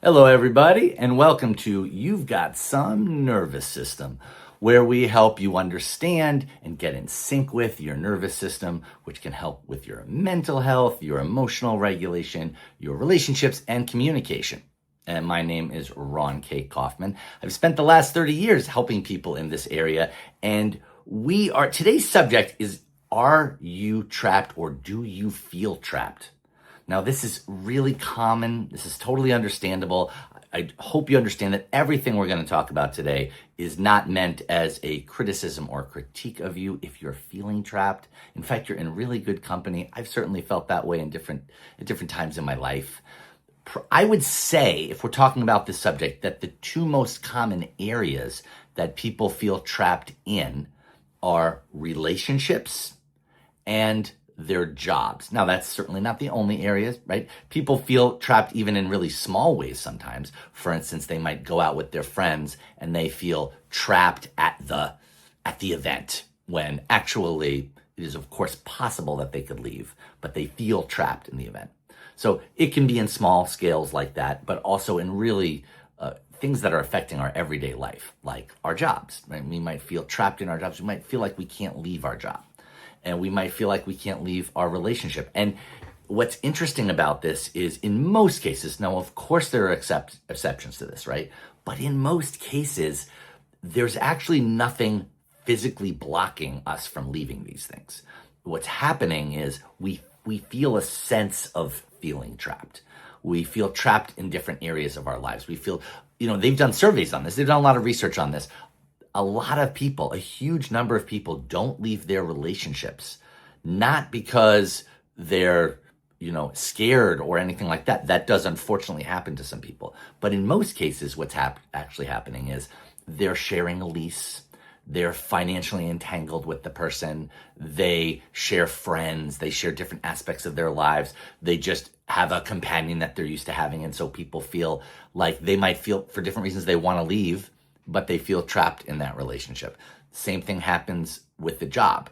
Hello, everybody, and welcome to You've Got Some Nervous System, where we help you understand and get in sync with your nervous system, which can help with your mental health, your emotional regulation, your relationships, and communication. And my name is Raun K. Kaufman. I've spent the last 30 years helping people in this area, and today's subject is, are you trapped or do you feel trapped? Now, this is really common. This is totally understandable. I hope you understand that everything we're going to talk about today is not meant as a criticism or critique of you if you're feeling trapped. In fact, you're in really good company. I've certainly felt that way at different times in my life. I would say, if we're talking about this subject, that the two most common areas that people feel trapped in are relationships and their jobs. Now, that's certainly not the only areas, right? People feel trapped even in really small ways sometimes. For instance, they might go out with their friends and they feel trapped at the event, when actually it is of course possible that they could leave, but they feel trapped in the event. So it can be in small scales like that, but also in really things that are affecting our everyday life, like our jobs, right? We might feel trapped in our jobs. We might feel like we can't leave our job. And we might feel like we can't leave our relationship. And what's interesting about this is, in most cases, now of course there are exceptions to this, right? But in most cases, there's actually nothing physically blocking us from leaving these things. What's happening is we feel a sense of feeling trapped. We feel trapped in different areas of our lives. We feel, they've done surveys on this. They've done a lot of research on this. A lot of people, a huge number of people, don't leave their relationships, not because they're, scared or anything like that. That does unfortunately happen to some people. But in most cases, what's actually happening is they're sharing a lease. They're financially entangled with the person. They share friends. They share different aspects of their lives. They just have a companion that they're used to having. And so people feel like they might feel, for different reasons, they want to leave, but they feel trapped in that relationship. Same thing happens with the job.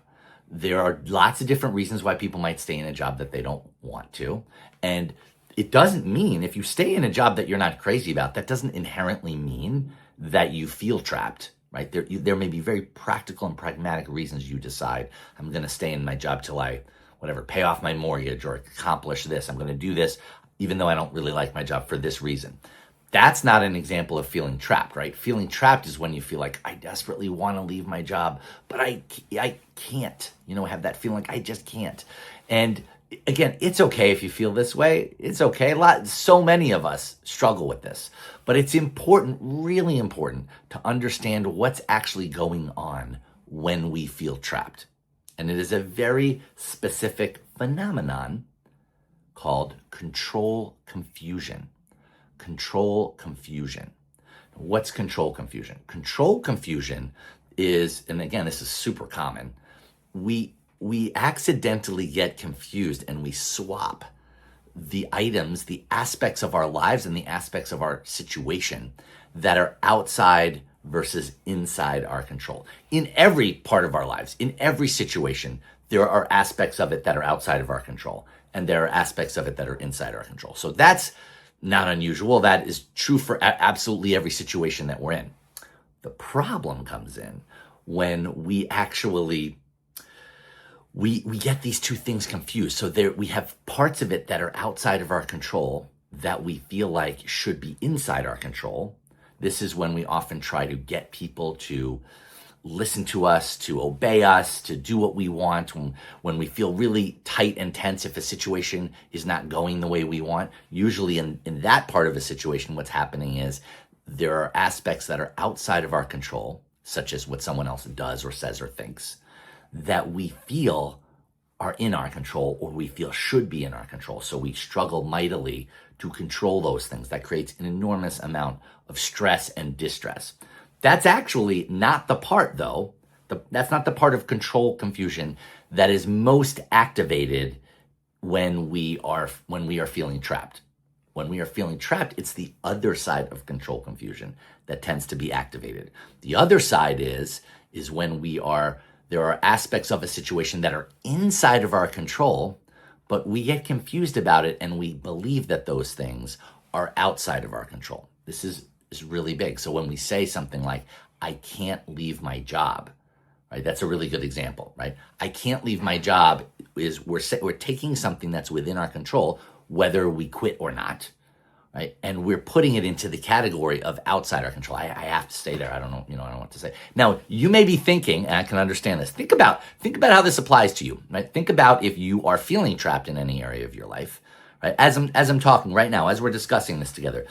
There are lots of different reasons why people might stay in a job that they don't want to. And it doesn't mean, if you stay in a job that you're not crazy about, that doesn't inherently mean that you feel trapped, right? There may be very practical and pragmatic reasons you decide, I'm going to stay in my job till I, pay off my mortgage or accomplish this. I'm going to do this, even though I don't really like my job, for this reason. That's not an example of feeling trapped, right? Feeling trapped is when you feel like, I desperately want to leave my job, but I can't, have that feeling like I just can't. And again, it's okay if you feel this way. It's okay. So many of us struggle with this, but it's important, really important, to understand what's actually going on when we feel trapped. And it is a very specific phenomenon called control confusion. Control confusion. What's control confusion? Control confusion is, and again, this is super common, we accidentally get confused and we swap the items, the aspects of our lives and the aspects of our situation that are outside versus inside our control. In every part of our lives, in every situation, there are aspects of it that are outside of our control, and there are aspects of it that are inside our control. So that's not unusual. That is true for absolutely every situation that we're in. The problem comes in when we actually we get these two things confused. So we have parts of it that are outside of our control that we feel like should be inside our control. This is when we often try to get people to listen to us, to obey us, to do what we want. When we feel really tight and tense, if a situation is not going the way we want, usually in that part of a situation, what's happening is there are aspects that are outside of our control, such as what someone else does or says or thinks, that we feel are in our control, or we feel should be in our control. So we struggle mightily to control those things. That creates an enormous amount of stress and distress. That's actually not the part, though. That's not the part of control confusion that is most activated when we are feeling trapped. When we are feeling trapped, it's the other side of control confusion that tends to be activated. The other side is when there are aspects of a situation that are inside of our control, but we get confused about it and we believe that those things are outside of our control. This is really big. So when we say something like, I can't leave my job, right? That's a really good example, right? I can't leave my job is we're taking something that's within our control, whether we quit or not, right? And we're putting it into the category of outside our control. I have to stay there. I don't know, I don't know what to say. Now, you may be thinking, and I can understand this. Think about how this applies to you, right? Think about if you are feeling trapped in any area of your life, right? As I'm talking right now, as we're discussing this together,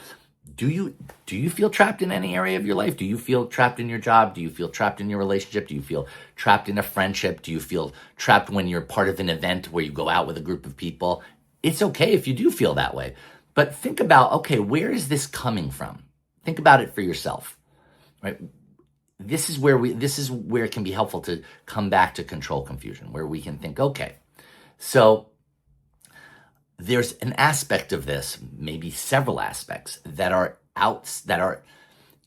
do you feel trapped in any area of your life? Do you feel trapped in your job? Do you feel trapped in your relationship? Do you feel trapped in a friendship? Do you feel trapped when you're part of an event where you go out with a group of people? It's okay if you do feel that way. But think about, okay, where is this coming from? Think about it for yourself, right? This is where it can be helpful to come back to control confusion, where we can think, okay, so there's an aspect of this, maybe several aspects that are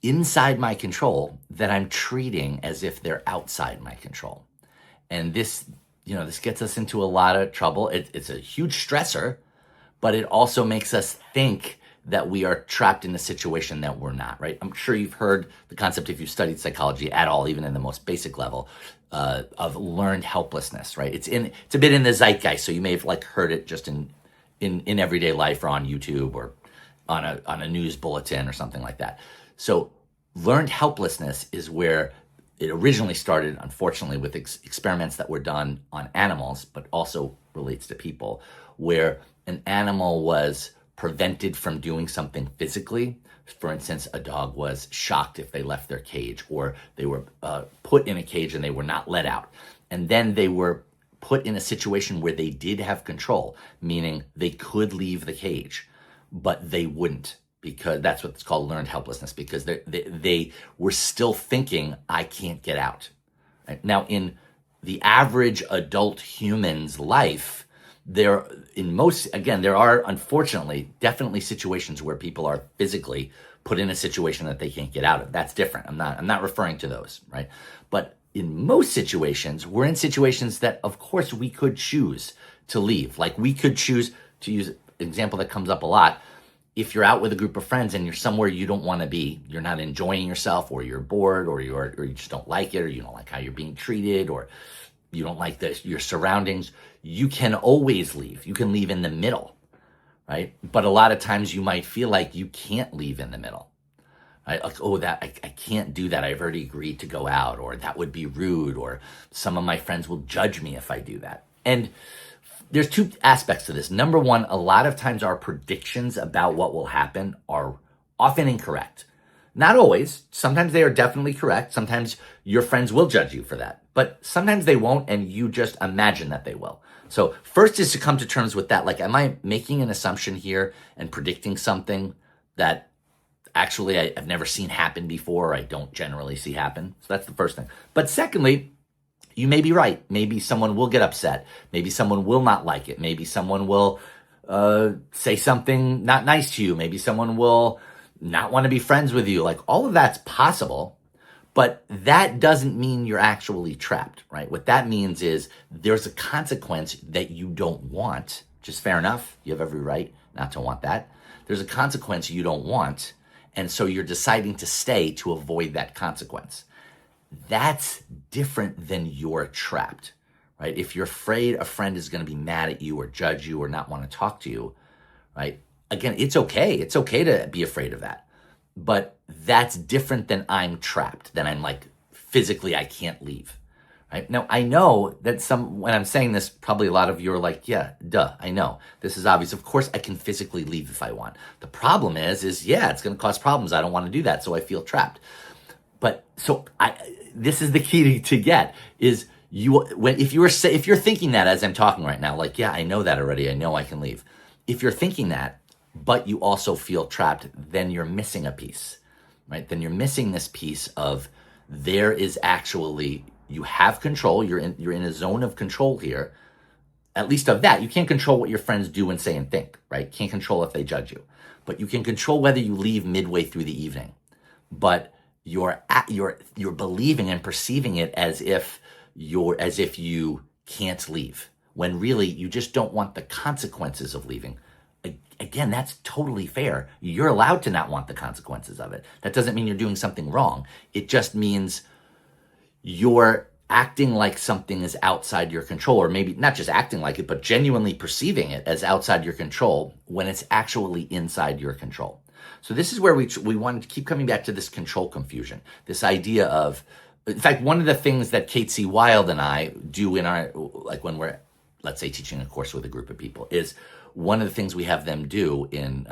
inside my control that I'm treating as if they're outside my control. And this gets us into a lot of trouble. It's a huge stressor, but it also makes us think that we are trapped in a situation that we're not, right? I'm sure you've heard the concept, if you've studied psychology at all, even in the most basic level, of learned helplessness, right? It's a bit in the zeitgeist, so you may have heard it just in everyday life or on YouTube or on a news bulletin or something like that. So learned helplessness is where it originally started, unfortunately, with experiments that were done on animals, but also relates to people, where an animal was prevented from doing something physically. For instance, a dog was shocked if they left their cage, or they were put in a cage and they were not let out. And then they were put in a situation where they did have control, meaning they could leave the cage, but they wouldn't, because that's what's called learned helplessness, because they were still thinking, I can't get out. Right? Now, in the average adult human's life, there are unfortunately definitely situations where people are physically put in a situation that they can't get out of. That's different. I'm not referring to those, right? But in most situations, we're in situations that, of course, we could choose to leave. Like, we could choose, to use an example that comes up a lot, if you're out with a group of friends and you're somewhere you don't want to be, you're not enjoying yourself, or you're bored, or you just don't like it, or you don't like how you're being treated, or you don't like your surroundings, you can always leave. You can leave in the middle, right? But a lot of times you might feel like you can't leave in the middle. Right? Like, I can't do that. I've already agreed to go out, or that would be rude, or some of my friends will judge me if I do that. And there's two aspects to this. Number one, a lot of times our predictions about what will happen are often incorrect. Not always. Sometimes they are definitely correct. Sometimes your friends will judge you for that, but sometimes they won't, and you just imagine that they will. So first is to come to terms with that. Like, am I making an assumption here and predicting something that actually I've never seen happen before, or I don't generally see happen? So that's the first thing. But secondly, you may be right. Maybe someone will get upset. Maybe someone will not like it. Maybe someone will say something not nice to you. Maybe someone will not want to be friends with you. Like, all of that's possible, but that doesn't mean you're actually trapped, right? What that means is there's a consequence that you don't want, which is fair enough. You have every right not to want that. There's a consequence you don't want, and so you're deciding to stay to avoid that consequence. That's different than you're trapped, right? If you're afraid a friend is going to be mad at you or judge you or not want to talk to you, right? Again, it's okay. It's okay to be afraid of that. But that's different than I'm trapped, than I'm like, physically I can't leave, right? Now, I know that when I'm saying this, probably a lot of you are like, yeah, duh, I know. This is obvious. Of course, I can physically leave if I want. The problem is yeah, it's going to cause problems. I don't want to do that, so I feel trapped. But so this is the key to get is if you're thinking that as I'm talking right now, like, yeah, I know that already. I know I can leave. If you're thinking that, but you also feel trapped, then you're missing a piece, right? Then you're missing this piece of there is actually, you have control. You're in a zone of control here, at least of that. You can't control what your friends do and say and think, right? Can't control if they judge you, but you can control whether you leave midway through the evening. But you're believing and perceiving it as if you can't leave, when really you just don't want the consequences of leaving. again, that's totally fair. You're allowed to not want the consequences of it. That doesn't mean you're doing something wrong. It just means you're acting like something is outside your control, or maybe not just acting like it, but genuinely perceiving it as outside your control when it's actually inside your control. So this is where we want to keep coming back to this control confusion, this idea of, in fact, one of the things that Kate C. Wild and I do in our, like when we're, let's say, teaching a course with a group of people, is one of the things we have them do in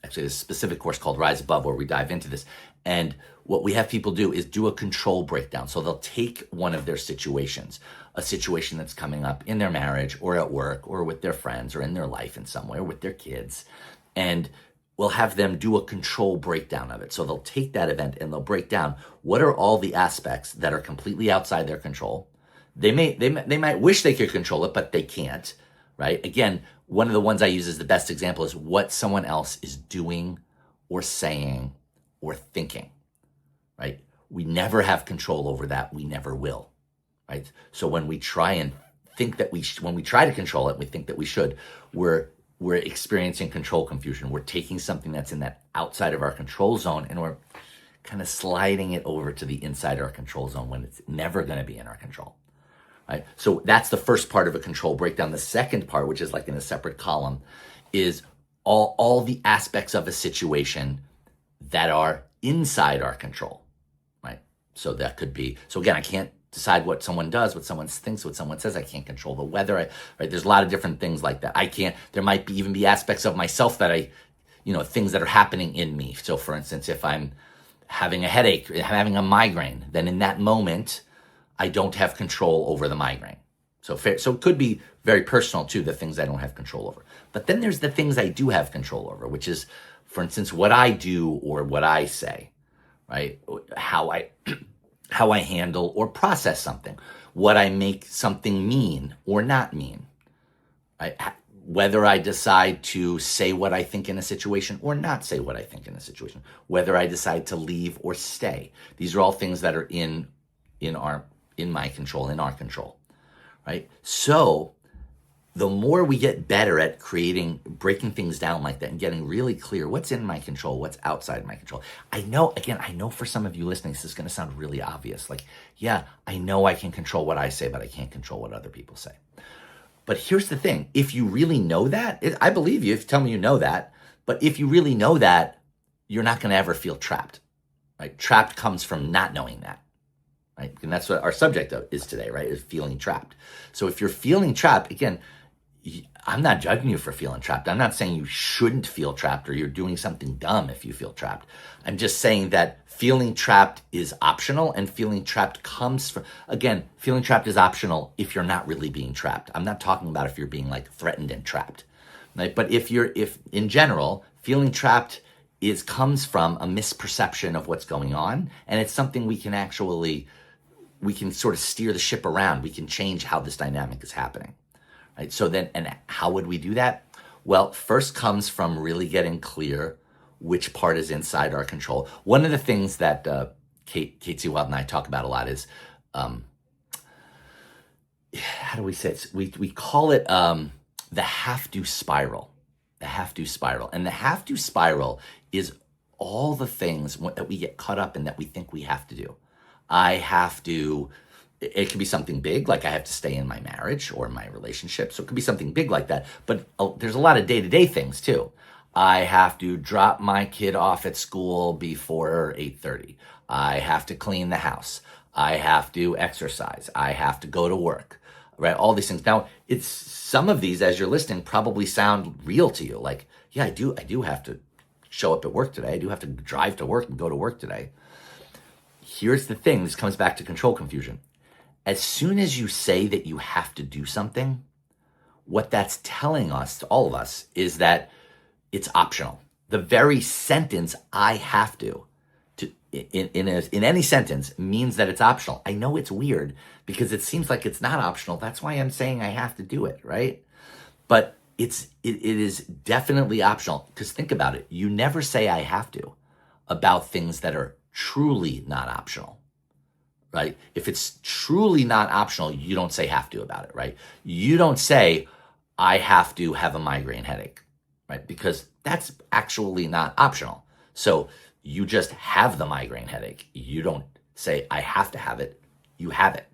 actually a specific course called Rise Above, where we dive into this. And what we have people do is do a control breakdown. So they'll take one of their situations, a situation that's coming up in their marriage or at work or with their friends or in their life in some way or with their kids, and we'll have them do a control breakdown of it. So they'll take that event and they'll break down what are all the aspects that are completely outside their control. They might wish they could control it, but they can't, right? Again, one of the ones I use as the best example is what someone else is doing or saying or thinking, right? We never have control over that. We never will, right? So when we try and think that when we try to control it, we think that we should, we're experiencing control confusion. We're taking something that's in that outside of our control zone and we're kind of sliding it over to the inside of our control zone when it's never going to be in our control, right? So that's the first part of a control breakdown. The second part, which is like in a separate column, is all the aspects of a situation that are inside our control, right? So that could be, so again, I can't decide what someone does, what someone thinks, what someone says. I can't control the weather, right? There's a lot of different things like that. There might even be aspects of myself that things that are happening in me. So for instance, if I'm having a headache, having a migraine, then in that moment, I don't have control over the migraine. So it could be very personal too, the things I don't have control over. But then there's the things I do have control over, which is, for instance, what I do or what I say, right? How I handle or process something, what I make something mean or not mean, right? Whether I decide to say what I think in a situation or not say what I think in a situation, whether I decide to leave or stay. These are all things that are in my control, in our control, right? So the more we get better at breaking things down like that and getting really clear what's in my control, what's outside my control. I know for some of you listening, this is going to sound really obvious. Like, yeah, I know I can control what I say, but I can't control what other people say. But here's the thing. If you really know that, I believe you if you tell me you know that, but if you really know that, you're not going to ever feel trapped, right? Trapped comes from not knowing that. Right? And that's what our subject is today, right? Is feeling trapped. So if you're feeling trapped, again, I'm not judging you for feeling trapped. I'm not saying you shouldn't feel trapped or you're doing something dumb if you feel trapped. I'm just saying that feeling trapped is optional, and feeling trapped comes from, again, feeling trapped is optional if you're not really being trapped. I'm not talking about if you're being like threatened and trapped. Right? But if in general, feeling trapped comes from a misperception of what's going on, and it's something we can sort of steer the ship around. We can change how this dynamic is happening. Right? So then, and how would we do that? Well, first comes from really getting clear which part is inside our control. One of the things that Kate C. Wild and I talk about a lot is, how do we say it? We call it the have-to spiral. The have-to spiral. And the have-to spiral is all the things that we get caught up in that we think we have to do. It could be something big, like I have to stay in my marriage or my relationship. So it could be something big like that. But there's a lot of day-to-day things too. I have to drop my kid off at school before 8:30. I have to clean the house. I have to exercise. I have to go to work, right? All these things. Now, some of these, as you're listening, probably sound real to you. Like, yeah, I do have to show up at work today. I do have to drive to work and go to work today. Here's the thing. This comes back to control confusion. As soon as you say that you have to do something, what that's telling us, to all of us, is that it's optional. The very sentence, I have to in any sentence, means that it's optional. I know it's weird because it seems like it's not optional. That's why I'm saying I have to do it, right? But it is definitely optional, because think about it. You never say I have to about things that are truly not optional. Right? If it's truly not optional, you don't say have to about it, right? You don't say, I have to have a migraine headache, right? Because that's actually not optional. So you just have the migraine headache. You don't say, I have to have it. You have it.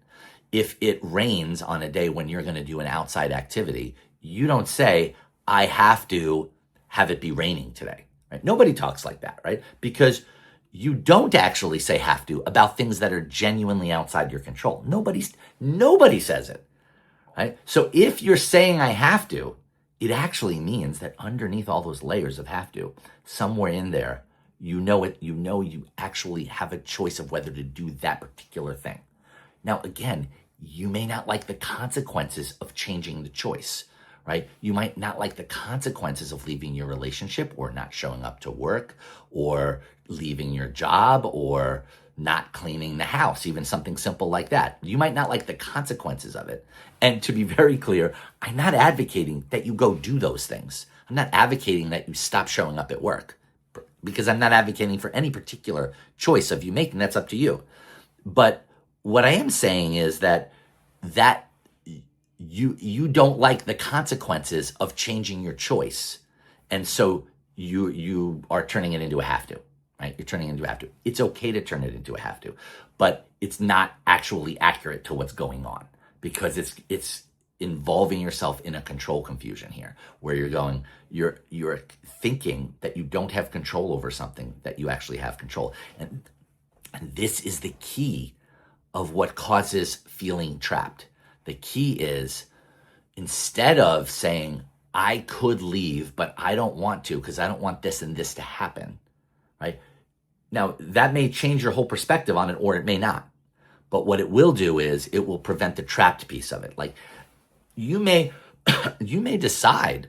If it rains on a day when you're going to do an outside activity, you don't say, I have to have it be raining today, right? Nobody talks like that, right? Because you don't actually say have to about things that are genuinely outside your control. Nobody says it, right? So if you're saying I have to, it actually means that underneath all those layers of have to, somewhere in there, you actually have a choice of whether to do that particular thing. Now, again, you may not like the consequences of changing the choice, right? You might not like the consequences of leaving your relationship or not showing up to work or leaving your job or not cleaning the house, even something simple like that. You might not like the consequences of it. And to be very clear, I'm not advocating that you go do those things. I'm not advocating that you stop showing up at work because I'm not advocating for any particular choice of you making. That's up to you. But what I am saying is that you don't like the consequences of changing your choice. And so you are turning it into a have to, right? You're turning it into a have to. It's okay to turn it into a have to, but it's not actually accurate to what's going on because it's involving yourself in a control confusion here where you're thinking that you don't have control over something that you actually have control. And this is the key of what causes feeling trapped. The key is instead of saying, I could leave, but I don't want to because I don't want this and this to happen, right? Now, that may change your whole perspective on it or it may not. But what it will do is it will prevent the trapped piece of it. Like you may decide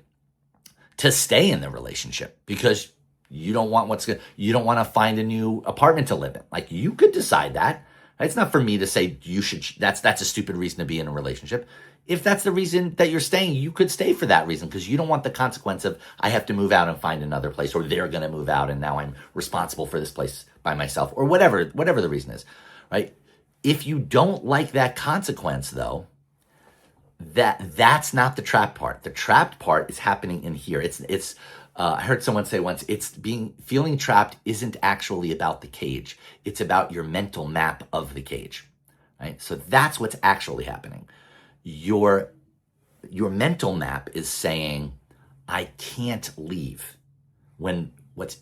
to stay in the relationship because you don't want to find a new apartment to live in. Like you could decide that. It's not for me to say you should. That's a stupid reason to be in a relationship. If that's the reason that you're staying, you could stay for that reason because you don't want the consequence of I have to move out and find another place, or they're going to move out and now I'm responsible for this place by myself, or whatever the reason is, right? If you don't like that consequence, though, that's not the trapped part. The trapped part is happening in here. It's. I heard someone say once, feeling trapped isn't actually about the cage. It's about your mental map of the cage, right? So that's what's actually happening. Your mental map is saying, I can't leave. When what's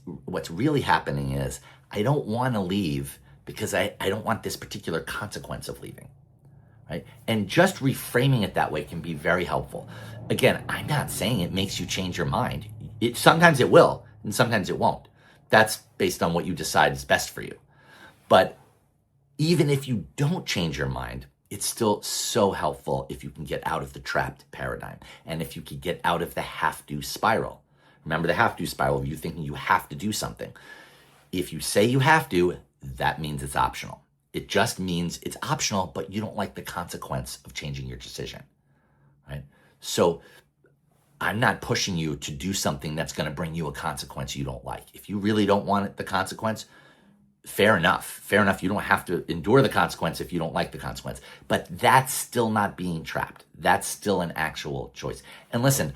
really happening is, I don't want to leave because I don't want this particular consequence of leaving, right? And just reframing it that way can be very helpful. Again, I'm not saying it makes you change your mind. Sometimes it will, and sometimes it won't. That's based on what you decide is best for you. But even if you don't change your mind, it's still so helpful if you can get out of the trapped paradigm and if you can get out of the have-to spiral. Remember the have-to spiral of you thinking you have to do something. If you say you have to, that means it's optional. It just means it's optional, but you don't like the consequence of changing your decision, right? So I'm not pushing you to do something that's going to bring you a consequence you don't like. If you really don't want the consequence, fair enough. You don't have to endure the consequence if you don't like the consequence. But that's still not being trapped. That's still an actual choice. And listen,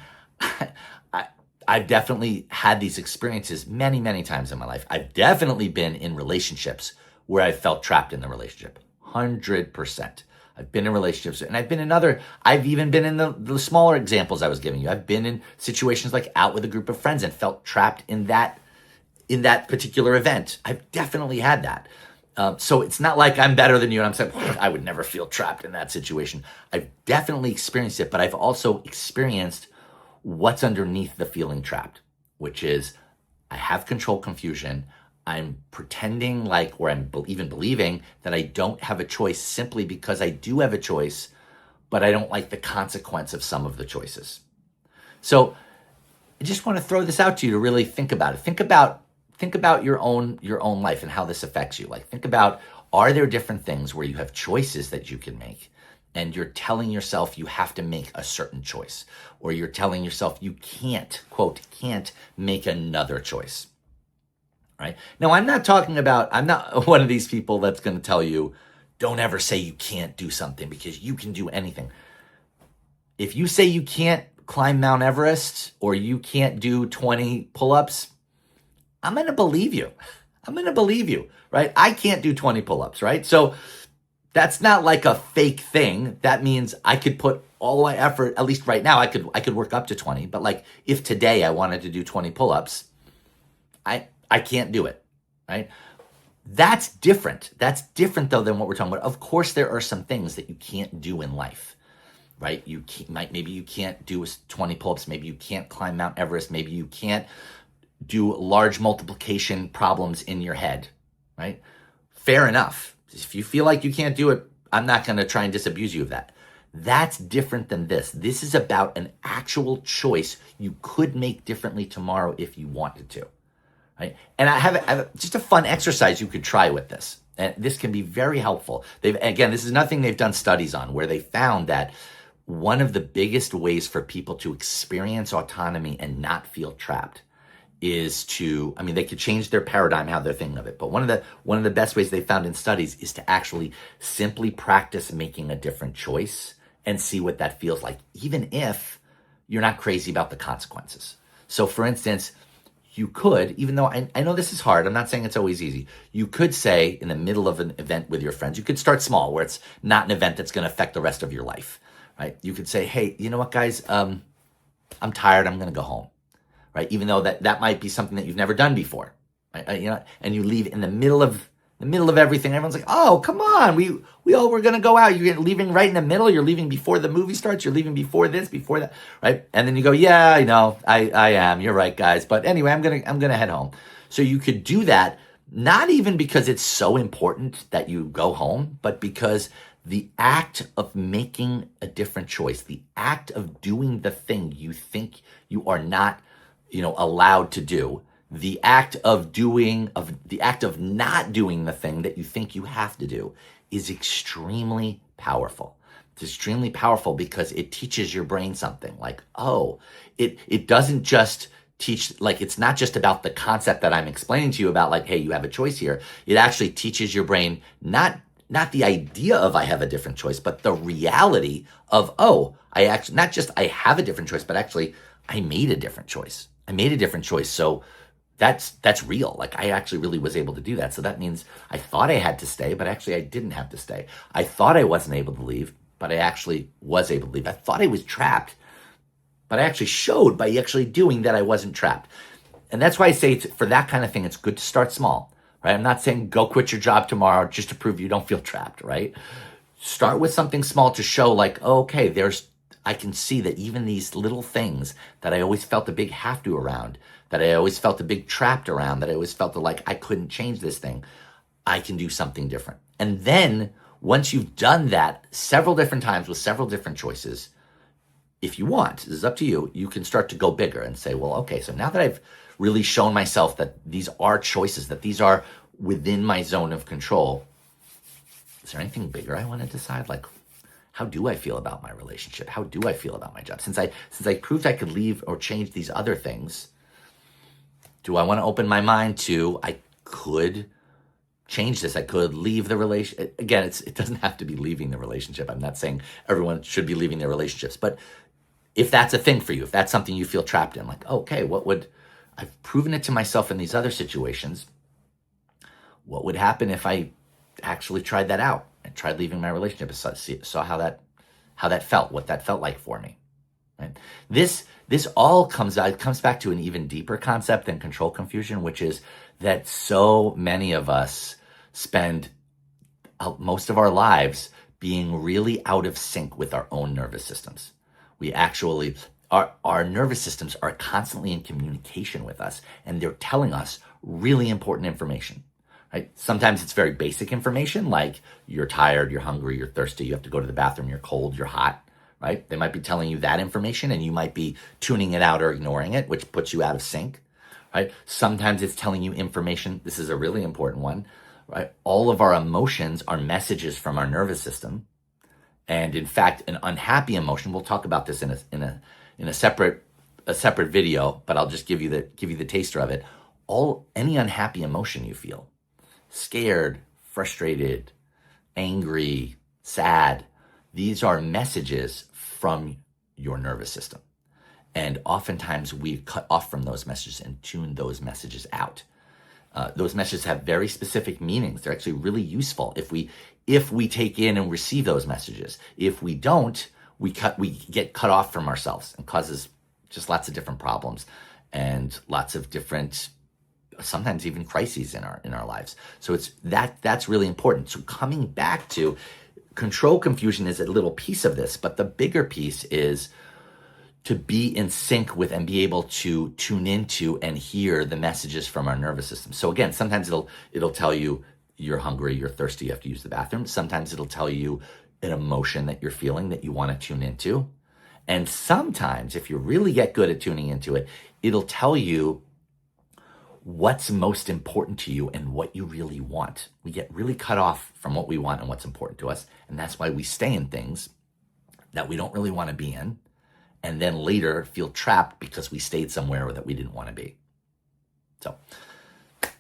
I've definitely had these experiences many, many times in my life. I've definitely been in relationships where I felt trapped in the relationship. 100%. I've been in relationships and I've even been in the smaller examples I was giving you. I've been in situations like out with a group of friends and felt trapped in that particular event. I've definitely had that. So it's not like I'm better than you and I'm saying, I would never feel trapped in that situation. I've definitely experienced it, but I've also experienced what's underneath the feeling trapped, which is I have control confusion. I'm pretending like, or I'm even believing that I don't have a choice simply because I do have a choice, but I don't like the consequence of some of the choices. So I just want to throw this out to you to really think about it. Think about your own life and how this affects you. Like think about, are there different things where you have choices that you can make and you're telling yourself you have to make a certain choice, or you're telling yourself you can't, quote, can't make another choice. Right? Now, I'm not one of these people that's going to tell you, don't ever say you can't do something because you can do anything. If you say you can't climb Mount Everest or you can't do 20 pull-ups, I'm going to believe you. I'm going to believe you, right? I can't do 20 pull-ups, right? So that's not like a fake thing. That means I could put all my effort, at least right now, I could work up to 20. But like if today I wanted to do 20 pull-ups, I can't do it, right? That's different. That's different though than what we're talking about. Of course, there are some things that you can't do in life, right? Maybe you can't do 20 pull-ups. Maybe you can't climb Mount Everest. Maybe you can't do large multiplication problems in your head, right? Fair enough. If you feel like you can't do it, I'm not going to try and disabuse you of that. That's different than this. This is about an actual choice you could make differently tomorrow if you wanted to, right? And I have just a fun exercise you could try with this. And this can be very helpful. This is nothing they've done studies on, where they found that one of the biggest ways for people to experience autonomy and not feel trapped is they could change their paradigm, how they're thinking of it. But one of the best ways they found in studies is to actually simply practice making a different choice and see what that feels like, even if you're not crazy about the consequences. So for instance, you could, even though I know this is hard, I'm not saying it's always easy, you could say in the middle of an event with your friends, you could start small where it's not an event that's going to affect the rest of your life, right? You could say, hey, you know what, guys, I'm tired, I'm going to go home. Right, even though that might be something that you've never done before, right? And you leave in the middle of everything. Everyone's like, "Oh, come on, we all were gonna go out. You're leaving right in the middle. You're leaving before the movie starts. You're leaving before this, before that, right?" And then you go, "Yeah, I know, I am. You're right, guys. But anyway, I'm gonna head home." So you could do that, not even because it's so important that you go home, but because the act of making a different choice, the act of doing the thing you think you are not allowed to do, the act of not doing the thing that you think you have to do is extremely powerful. It's extremely powerful because it teaches your brain something like, it doesn't just teach, like, it's not just about the concept that I'm explaining to you about, like, hey, you have a choice here. It actually teaches your brain not the idea of I have a different choice, but the reality of, I actually, not just I have a different choice, but actually I made a different choice. So that's real. Like, I actually really was able to do that. So that means I thought I had to stay, but actually I didn't have to stay. I thought I wasn't able to leave, but I actually was able to leave. I thought I was trapped, but I actually showed by actually doing that I wasn't trapped. And that's why I say for that kind of thing, it's good to start small, right? I'm not saying go quit your job tomorrow just to prove you don't feel trapped, right? Start with something small to show, like, okay, I can see that even these little things that I always felt a big have to around, that I always felt a big trapped around, that I always felt like I couldn't change this thing, I can do something different. And then once you've done that several different times with several different choices, if you want, this is up to you, you can start to go bigger and say, well, okay, so now that I've really shown myself that these are choices, that these are within my zone of control, is there anything bigger I want to decide? Like, how do I feel about my relationship? How do I feel about my job? Since I proved I could leave or change these other things, do I want to open my mind to, I could change this. I could leave the relationship. Again, it doesn't have to be leaving the relationship. I'm not saying everyone should be leaving their relationships, but if that's a thing for you, if that's something you feel trapped in, like, okay, I've proven it to myself in these other situations. What would happen if I actually tried that out and tried leaving my relationship, saw how that felt, what that felt like for me, right? This all comes back to an even deeper concept than control confusion, which is that so many of us spend most of our lives being really out of sync with our own nervous systems. We actually, our nervous systems are constantly in communication with us, and they're telling us really important information. Right? Sometimes it's very basic information, like you're tired, you're hungry, you're thirsty, you have to go to the bathroom, you're cold, you're hot, right? They might be telling you that information and you might be tuning it out or ignoring it, which puts you out of sync, right? Sometimes it's telling you information. This is a really important one, right? All of our emotions are messages from our nervous system. And in fact, an unhappy emotion, we'll talk about this in a separate video, but I'll just give you the taster of it. Any unhappy emotion you feel, scared, frustrated, angry, sad, these are messages from your nervous system. And oftentimes we cut off from those messages and tune those messages out. Those messages have very specific meanings. They're actually really useful if we take in and receive those messages. If we don't, we get cut off from ourselves, and causes just lots of different problems and lots of different, sometimes even crises in our lives. So that's really important. So coming back to control confusion is a little piece of this, but the bigger piece is to be in sync with and be able to tune into and hear the messages from our nervous system. So again, sometimes it'll tell you you're hungry, you're thirsty, you have to use the bathroom. Sometimes it'll tell you an emotion that you're feeling that you want to tune into. And sometimes, if you really get good at tuning into it, it'll tell you what's most important to you and what you really want. We get really cut off from what we want and what's important to us. And that's why we stay in things that we don't really want to be in, and then later feel trapped because we stayed somewhere that we didn't want to be. So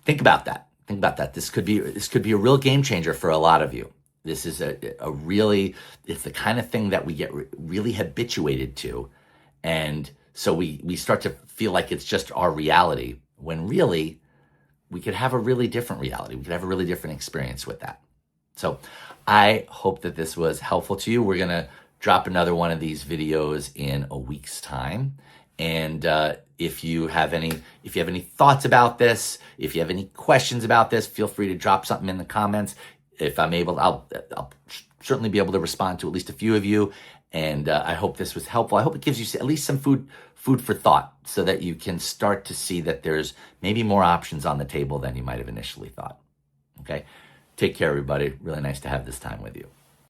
think about that. Think about that. This could be a real game changer for a lot of you. This is a really, it's the kind of thing that we get really habituated to. And so we start to feel like it's just our reality, when really we could have a really different reality. We could have a really different experience with that. So I hope that this was helpful to you. We're going to drop another one of these videos in a week's time. And if you have any thoughts about this, if you have any questions about this, feel free to drop something in the comments. If I'm able, I'll certainly be able to respond to at least a few of you. And I hope this was helpful. I hope it gives you at least some food for thought, so that you can start to see that there's maybe more options on the table than you might have initially thought. Okay? Take care, everybody. Really nice to have this time with you.